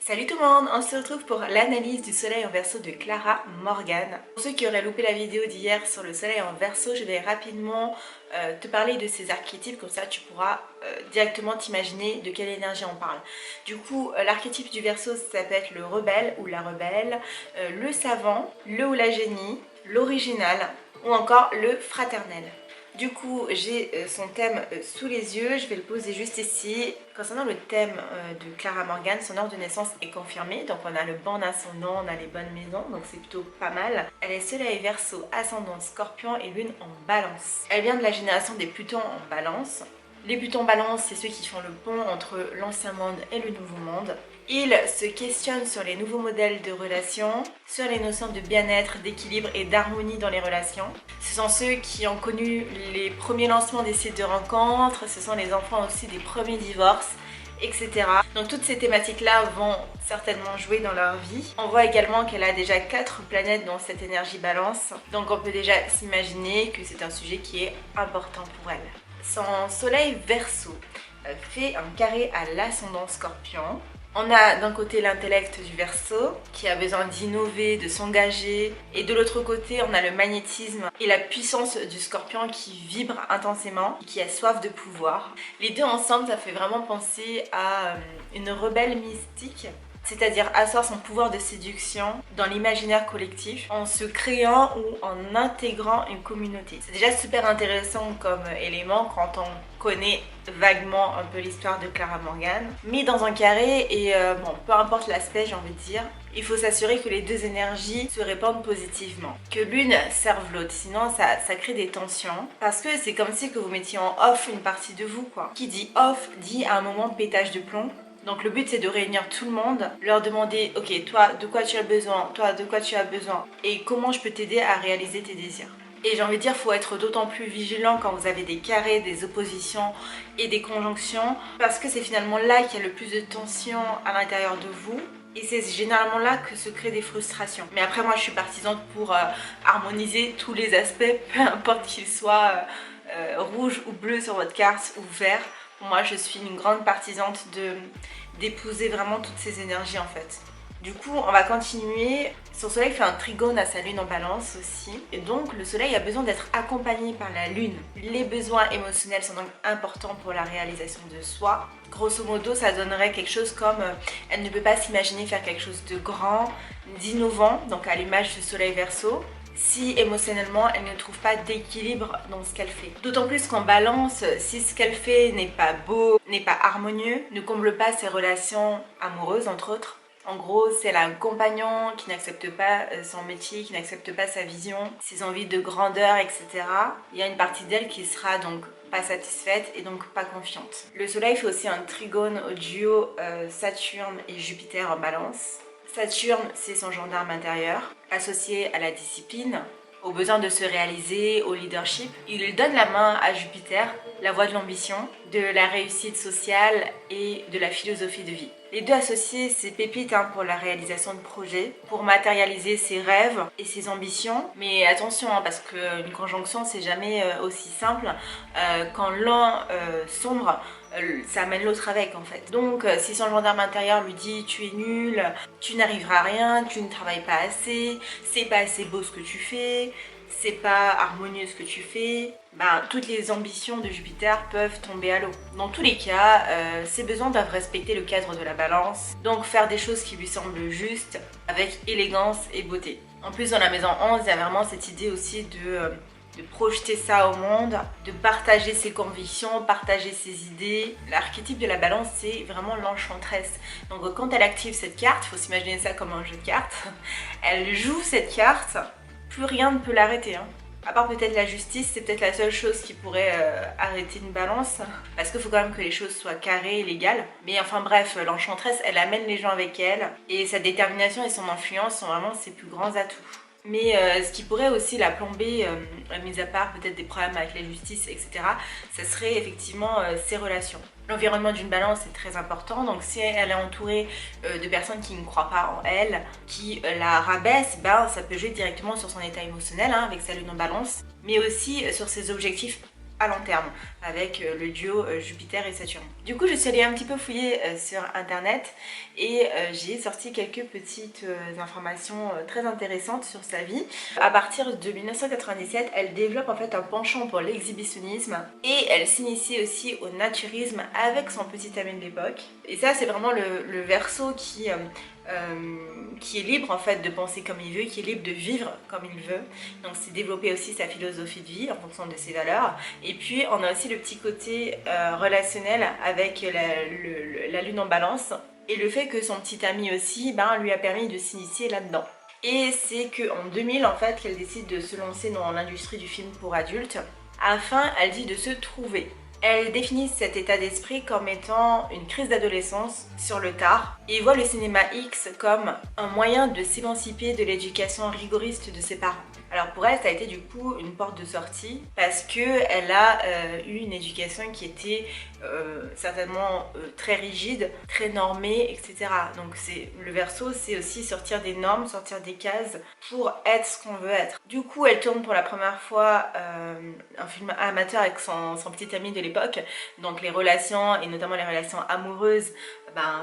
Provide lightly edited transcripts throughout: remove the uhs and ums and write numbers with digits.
Salut tout le monde, on se retrouve pour l'analyse du soleil en Verseau de Clara Morgan. Pour ceux qui auraient loupé la vidéo d'hier sur le soleil en Verseau, je vais rapidement te parler de ces archétypes, comme ça tu pourras directement t'imaginer de quelle énergie on parle. Du coup, l'archétype du Verseau, ça peut être le rebelle ou la rebelle, le savant, le ou la génie, l'original ou encore le fraternel. Du coup, j'ai son thème sous les yeux, je vais le poser juste ici. Concernant le thème de Clara Morgan, son ordre de naissance est confirmé. Donc on a le bon ascendant, on a les bonnes maisons, donc c'est plutôt pas mal. Elle est soleil Verseau, ascendant Scorpion et lune en balance. Elle vient de la génération des Plutons en balance. Les Plutons balance, c'est ceux qui font le pont entre l'ancien monde et le nouveau monde. Ils se questionnent sur les nouveaux modèles de relations, sur les notions de bien-être, d'équilibre et d'harmonie dans les relations. Ce sont ceux qui ont connu les premiers lancements des sites de rencontres, ce sont les enfants aussi des premiers divorces, etc. Donc toutes ces thématiques-là vont certainement jouer dans leur vie. On voit également qu'elle a déjà 4 planètes dans cette énergie balance, donc on peut déjà s'imaginer que c'est un sujet qui est important pour elle. Son soleil Verseau fait un carré à l'ascendant Scorpion. On a d'un côté l'intellect du Verseau qui a besoin d'innover, de s'engager, et de l'autre côté on a le magnétisme et la puissance du Scorpion qui vibre intensément, qui a soif de pouvoir. Les deux ensemble, ça fait vraiment penser à une rebelle mystique, c'est-à-dire asseoir son pouvoir de séduction dans l'imaginaire collectif en se créant ou en intégrant une communauté. C'est déjà super intéressant comme élément quand on connaît vaguement un peu l'histoire de Clara Morgan, mis dans un carré et bon, peu importe l'aspect, j'ai envie de dire, il faut s'assurer que les deux énergies se répandent positivement, que l'une serve l'autre, sinon ça crée des tensions, parce que c'est comme si que vous mettiez en off une partie de vous, quoi. Qui dit off dit à un moment pétage de plomb. Donc le but c'est de réunir tout le monde, leur demander ok, toi de quoi tu as besoin, toi de quoi tu as besoin et comment je peux t'aider à réaliser tes désirs. Et j'ai envie de dire, il faut être d'autant plus vigilant quand vous avez des carrés, des oppositions et des conjonctions, parce que c'est finalement là qu'il y a le plus de tension à l'intérieur de vous. Et c'est généralement là que se créent des frustrations. Mais après moi je suis partisane pour harmoniser tous les aspects, peu importe qu'ils soient rouge ou bleu sur votre carte ou vert. Moi je suis une grande partisane d'épouser vraiment toutes ces énergies en fait. Du coup on va continuer. Son soleil fait un trigone à sa lune en balance aussi. Et donc le soleil a besoin d'être accompagné par la lune. Les besoins émotionnels sont donc importants pour la réalisation de soi. Grosso modo ça donnerait quelque chose comme elle ne peut pas s'imaginer faire quelque chose de grand, d'innovant, donc à l'image du soleil Verseau, si émotionnellement elle ne trouve pas d'équilibre dans ce qu'elle fait. D'autant plus qu'en balance, si ce qu'elle fait n'est pas beau, n'est pas harmonieux, ne comble pas ses relations amoureuses entre autres. En gros, c'est elle a un compagnon qui n'accepte pas son métier, qui n'accepte pas sa vision, ses envies de grandeur, etc. Il y a une partie d'elle qui sera donc pas satisfaite et donc pas confiante. Le soleil fait aussi un trigone au duo Saturne et Jupiter en balance. Saturne, c'est son gendarme intérieur, associé à la discipline, au besoin de se réaliser, au leadership. Il donne la main à Jupiter, la voie de l'ambition, de la réussite sociale et de la philosophie de vie. Les deux associés, c'est pépite pour la réalisation de projets, pour matérialiser ses rêves et ses ambitions. Mais attention, parce qu'une conjonction, c'est jamais aussi simple. Quand l'un sombre, ça amène l'autre avec en fait. Donc si son gendarme intérieur lui dit tu es nul, tu n'arriveras à rien, tu ne travailles pas assez, c'est pas assez beau ce que tu fais, c'est pas harmonieux ce que tu fais, ben, toutes les ambitions de Jupiter peuvent tomber à l'eau. Dans tous les cas, ses besoins doivent respecter le cadre de la balance, donc faire des choses qui lui semblent justes, avec élégance et beauté. En plus dans la maison 11, il y a vraiment cette idée aussi de projeter ça au monde, de partager ses convictions, partager ses idées. L'archétype de la balance, c'est vraiment l'enchanteresse. Donc quand elle active cette carte, il faut s'imaginer ça comme un jeu de cartes, elle joue cette carte, plus rien ne peut l'arrêter. À part peut-être la justice, c'est peut-être la seule chose qui pourrait arrêter une balance, parce qu'il faut quand même que les choses soient carrées et légales. Mais enfin bref, l'enchanteresse, elle amène les gens avec elle, et sa détermination et son influence sont vraiment ses plus grands atouts. Mais ce qui pourrait aussi la plomber, mis à part peut-être des problèmes avec la justice, etc., ça serait effectivement ses relations. L'environnement d'une balance est très important, donc si elle est entourée de personnes qui ne croient pas en elle, qui la rabaissent, ben, ça peut jouer directement sur son état émotionnel avec sa lune en balance, mais aussi sur ses objectifs à long terme avec le duo Jupiter et Saturne. Du coup je suis allée un petit peu fouiller sur internet et j'ai sorti quelques petites informations très intéressantes sur sa vie. À partir de 1997, elle développe en fait un penchant pour l'exhibitionnisme et elle s'initie aussi au naturisme avec son petit ami de l'époque. Et ça c'est vraiment le Verseau qui est libre en fait de penser comme il veut, qui est libre de vivre comme il veut. Donc c'est développer aussi sa philosophie de vie en fonction de ses valeurs. Et puis on a aussi le petit côté relationnel avec la lune en balance et le fait que son petit ami aussi lui a permis de s'initier là-dedans. Et c'est qu'en 2000 en fait qu'elle décide de se lancer dans l'industrie du film pour adultes afin, elle dit, de se trouver. Elle définit cet état d'esprit comme étant une crise d'adolescence sur le tard et voit le cinéma X comme un moyen de s'émanciper de l'éducation rigoriste de ses parents. Alors pour elle, ça a été du coup une porte de sortie parce qu'elle a eu une éducation qui était certainement très rigide, très normée, etc. Donc le Verseau, c'est aussi sortir des normes, sortir des cases pour être ce qu'on veut être. Du coup, elle tourne pour la première fois un film amateur avec son petit ami de l'époque. Donc les relations, et notamment les relations amoureuses,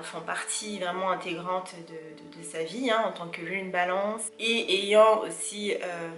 font partie vraiment intégrante de sa vie en tant que lune balance et ayant aussi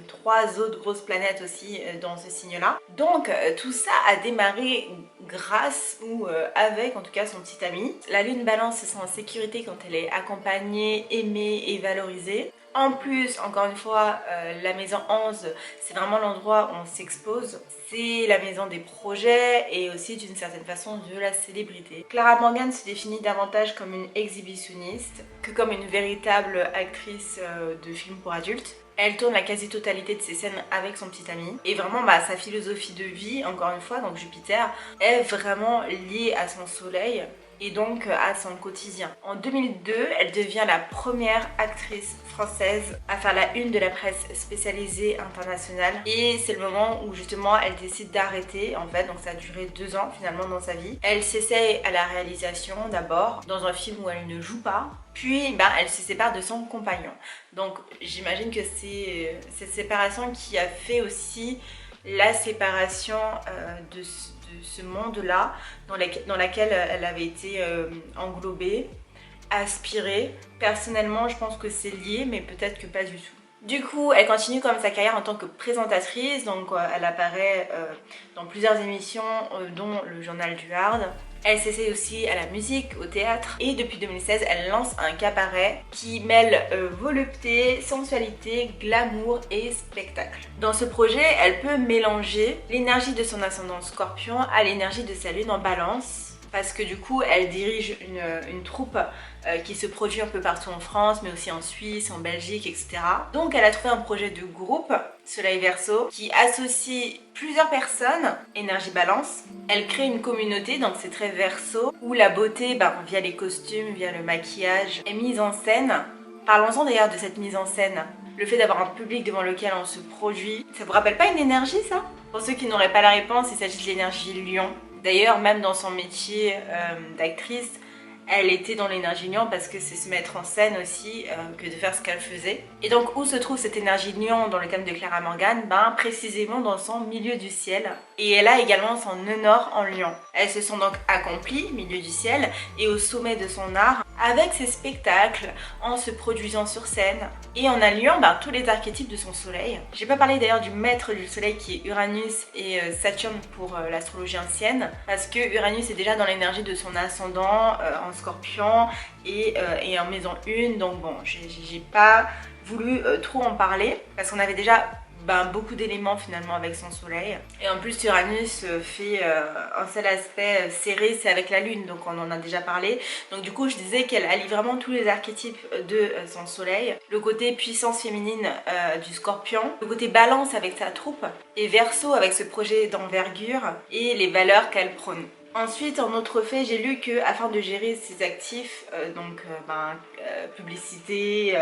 3 autres grosses planètes aussi dans ce signe-là. Donc tout ça a démarré grâce ou avec en tout cas son petit ami. La lune balance se sent en sécurité quand elle est accompagnée, aimée et valorisée. En plus, encore une fois, la maison 11, c'est vraiment l'endroit où on s'expose. C'est la maison des projets et aussi d'une certaine façon de la célébrité. Clara Morgan se définit davantage comme une exhibitionniste que comme une véritable actrice de films pour adultes. Elle tourne la quasi-totalité de ses scènes avec son petit ami. Et vraiment, sa philosophie de vie, encore une fois, donc Jupiter, est vraiment liée à son soleil et donc à son quotidien. En 2002, elle devient la première actrice française à faire la une de la presse spécialisée internationale et c'est le moment où justement elle décide d'arrêter en fait, donc ça a duré 2 ans finalement dans sa vie. Elle s'essaye à la réalisation d'abord dans un film où elle ne joue pas, puis elle se sépare de son compagnon. Donc j'imagine que c'est cette séparation qui a fait aussi la séparation de ce monde-là dans laquelle elle avait été englobée, aspirée. Personnellement, je pense que c'est lié, mais peut-être que pas du tout. Du coup, elle continue comme sa carrière en tant que présentatrice, donc elle apparaît dans plusieurs émissions, dont le Journal du Hard. Elle s'essaye aussi à la musique, au théâtre et depuis 2016, elle lance un cabaret qui mêle volupté, sensualité, glamour et spectacle. Dans ce projet, elle peut mélanger l'énergie de son ascendant Scorpion à l'énergie de sa lune en Balance parce que du coup, elle dirige une troupe qui se produit un peu partout en France, mais aussi en Suisse, en Belgique, etc. Donc elle a trouvé un projet de groupe, Soleil Verseau, qui associe plusieurs personnes, énergie balance. Elle crée une communauté, donc c'est très Verseau, où la beauté, via les costumes, via le maquillage, est mise en scène. Parlons-en d'ailleurs de cette mise en scène. Le fait d'avoir un public devant lequel on se produit, ça vous rappelle pas une énergie ça? Pour ceux qui n'auraient pas la réponse, il s'agit de l'énergie lion. D'ailleurs, même dans son métier d'actrice, elle était dans l'énergie lion parce que c'est se mettre en scène aussi que de faire ce qu'elle faisait. Et donc où se trouve cette énergie lion dans le thème de Clara Morgan? Précisément dans son milieu du ciel. Et elle a également son nœud nord en lion. Elle se sent donc accomplie, milieu du ciel, et au sommet de son art, avec ses spectacles, en se produisant sur scène, et en alliant tous les archétypes de son soleil. J'ai pas parlé d'ailleurs du maître du soleil qui est Uranus et Saturne pour l'astrologie ancienne, parce que Uranus est déjà dans l'énergie de son ascendant en Scorpion et en maison 1, donc bon, j'ai pas voulu trop en parler, parce qu'on avait déjà beaucoup d'éléments finalement avec son soleil. Et en plus Uranus fait un seul aspect serré, c'est avec la lune, donc on en a déjà parlé. Donc du coup je disais qu'elle allie vraiment tous les archétypes de son soleil. Le côté puissance féminine du Scorpion, le côté balance avec sa troupe, et Verseau avec ce projet d'envergure et les valeurs qu'elle prône. Ensuite, en autre fait, j'ai lu que afin de gérer ses actifs, publicité,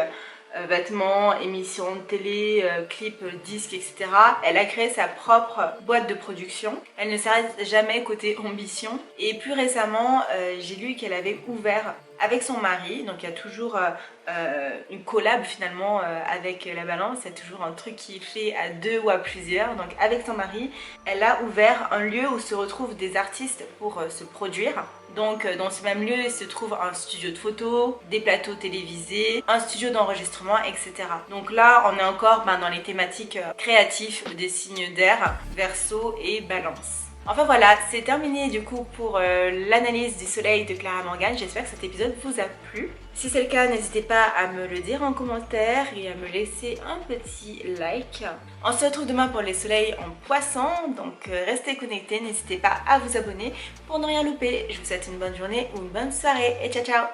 vêtements, émissions de télé, clips, disques, etc. Elle a créé sa propre boîte de production. Elle ne s'arrête jamais côté ambition. Et plus récemment, j'ai lu qu'elle avait ouvert avec son mari. Donc il y a toujours une collab finalement avec la balance, c'est toujours un truc qui est fait à deux ou à plusieurs. Donc avec son mari, elle a ouvert un lieu où se retrouvent des artistes pour se produire. Donc dans ce même lieu, il se trouve un studio de photo, des plateaux télévisés, un studio d'enregistrement, etc. Donc là, on est encore dans les thématiques créatives des signes d'air, Verseau et Balance. Enfin voilà, c'est terminé du coup pour l'analyse du soleil de Clara Morgan. J'espère que cet épisode vous a plu. Si c'est le cas, n'hésitez pas à me le dire en commentaire et à me laisser un petit like. On se retrouve demain pour les soleils en poisson, donc restez connectés, n'hésitez pas à vous abonner pour ne rien louper. Je vous souhaite une bonne journée ou une bonne soirée et ciao ciao.